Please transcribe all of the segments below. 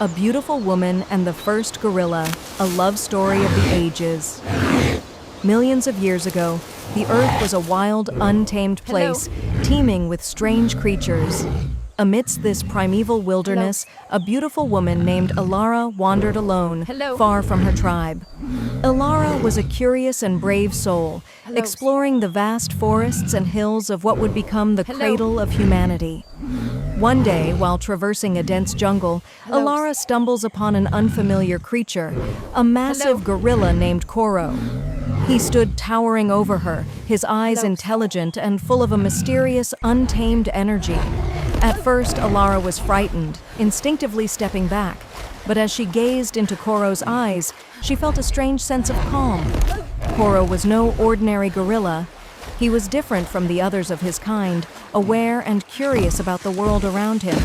A Beautiful Woman and the First Gorilla, a love story of the ages. Millions of years ago, the Earth was a wild, untamed place, teeming with strange creatures. Amidst this primeval wilderness, a beautiful woman named Elara wandered alone, far from her tribe. Elara was a curious and brave soul, exploring the vast forests and hills of what would become the cradle of humanity. One day, while traversing a dense jungle, Elara stumbles upon an unfamiliar creature, a massive gorilla named Coro. He stood towering over her, his eyes intelligent and full of a mysterious, untamed energy. At first, Elara was frightened, instinctively stepping back. But as she gazed into Coro's eyes, she felt a strange sense of calm. Coro was no ordinary gorilla. He was different from the others of his kind, aware and curious about the world around him.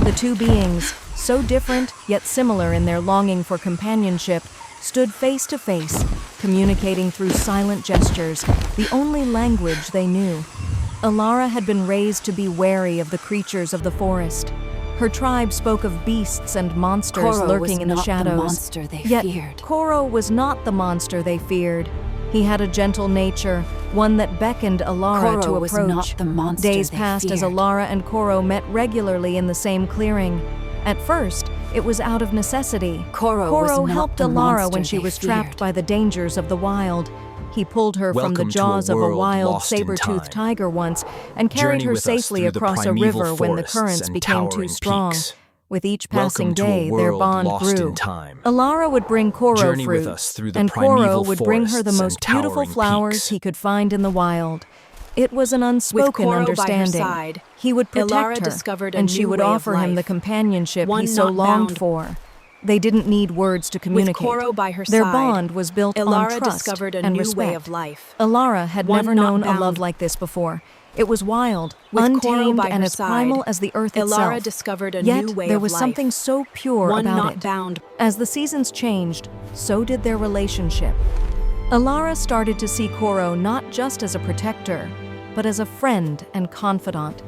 The two beings, so different yet similar in their longing for companionship, stood face to face, communicating through silent gestures, the only language they knew. Elara had been raised to be wary of the creatures of the forest. Her tribe spoke of beasts and monsters lurking in the shadows. Yet Coro was not the monster they feared. He had a gentle nature, one that beckoned Elara to approach. Days passed as Elara and Coro met regularly in the same clearing. At first, it was out of necessity. Coro helped Elara when she was trapped by the dangers of the wild. He pulled her from the jaws of a wild saber-toothed tiger once and carried her safely across a river when the currents became too strong. With each passing day, their bond grew. Elara would bring Coro fruit, and Coro would bring her the most beautiful flowers he could find in the wild. It was an unspoken understanding. He would protect her, and she would offer him the companionship he so longed for. They didn't need words to communicate. Their bond was built on trust and respect. Elara had never known a love like this before. It was wild, untamed, and as primal as the earth itself. Yet there was something so pure about it. As the seasons changed, so did their relationship. Elara started to see Coro not just as a protector, but as a friend and confidant.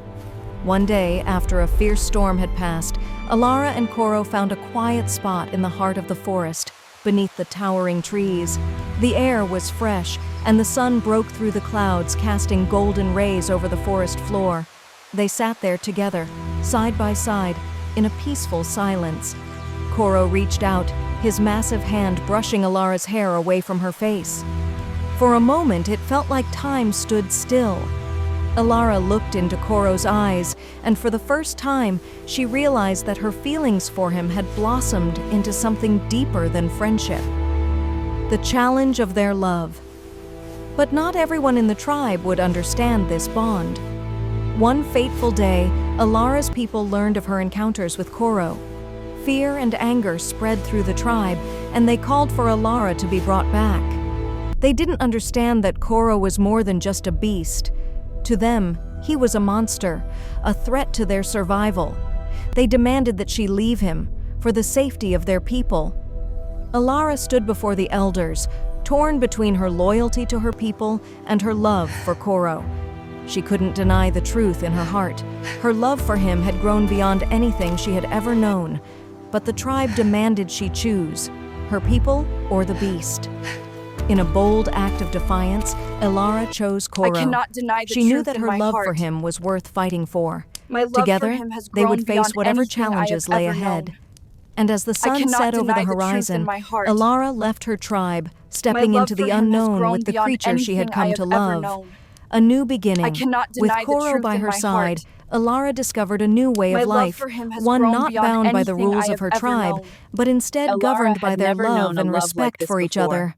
One day, after a fierce storm had passed, Elara and Coro found a quiet spot in the heart of the forest, beneath the towering trees. The air was fresh, and the sun broke through the clouds, casting golden rays over the forest floor. They sat there together, side by side, in a peaceful silence. Coro reached out, his massive hand brushing Elara's hair away from her face. For a moment, it felt like time stood still. Elara looked into Coro's eyes, and for the first time, she realized that her feelings for him had blossomed into something deeper than friendship. The challenge of their love. But not everyone in the tribe would understand this bond. One fateful day, Elara's people learned of her encounters with Coro. Fear and anger spread through the tribe, and they called for Elara to be brought back. They didn't understand that Coro was more than just a beast. To them, he was a monster, a threat to their survival. They demanded that she leave him, for the safety of their people. Elara stood before the elders, torn between her loyalty to her people and her love for Coro. She couldn't deny the truth in her heart. Her love for him had grown beyond anything she had ever known. But the tribe demanded she choose, her people or the beast. In a bold act of defiance, Elara chose Coro. I cannot deny the She knew truth that in her my love heart. for him was worth fighting for. My love Together, for him has they grown would face beyond whatever anything I have challenges lay ever ahead. known. And as the sun cannot set over the deny the truth in horizon, my heart. Elara left her tribe, stepping love into for the him has unknown grown with the beyond creature she had anything I come have to ever love. known. A new beginning. I cannot With deny the Coro truth by in her my side, heart. Elara discovered a new way My of love life, for him has one grown not beyond bound by the anything rules I of her have ever tribe, known. but instead Elara governed by had their never love known a and love respect like this for each before. other.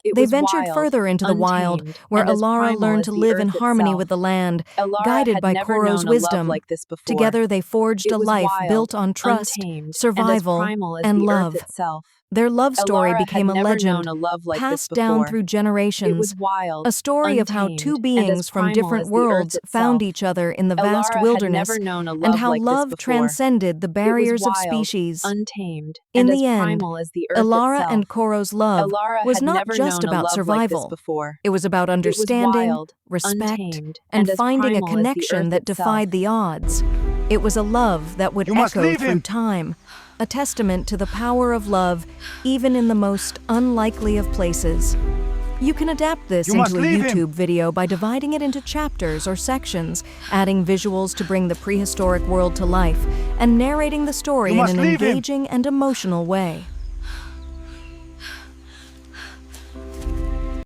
It They was ventured wild, further into the wild, untamed, where and as Elara primal learned as to the live in earth harmony itself. with the land, Elara guided had by never Coro's known a love wisdom. like this before. Together they forged It a was life wild, built on trust, untamed, and as survival, primal as and the love. earth itself. Their love story Elara became had a never legend, known a love like this passed down before. through It generations, was wild, a story of how untamed, two and beings as from primal different as the earth worlds found itself. each other in the vast Elara had wilderness, never known a and love how like this love before. transcended the It was barriers of wild, species. untamed, In and as the end, primal as the earth Elara itself. and Coro's love Elara was had not never just known a about love like this survival. before. It was about It was understanding, wild, respect, untamed, and as finding a primal as the connection earth that itself. defied the odds. It was a love that would You must echo leave through him. time, a testament to the power of love, even in the most unlikely of places. You can adapt this into a YouTube video by dividing it into chapters or sections, adding visuals to bring the prehistoric world to life, and narrating the story in an engaging and emotional way.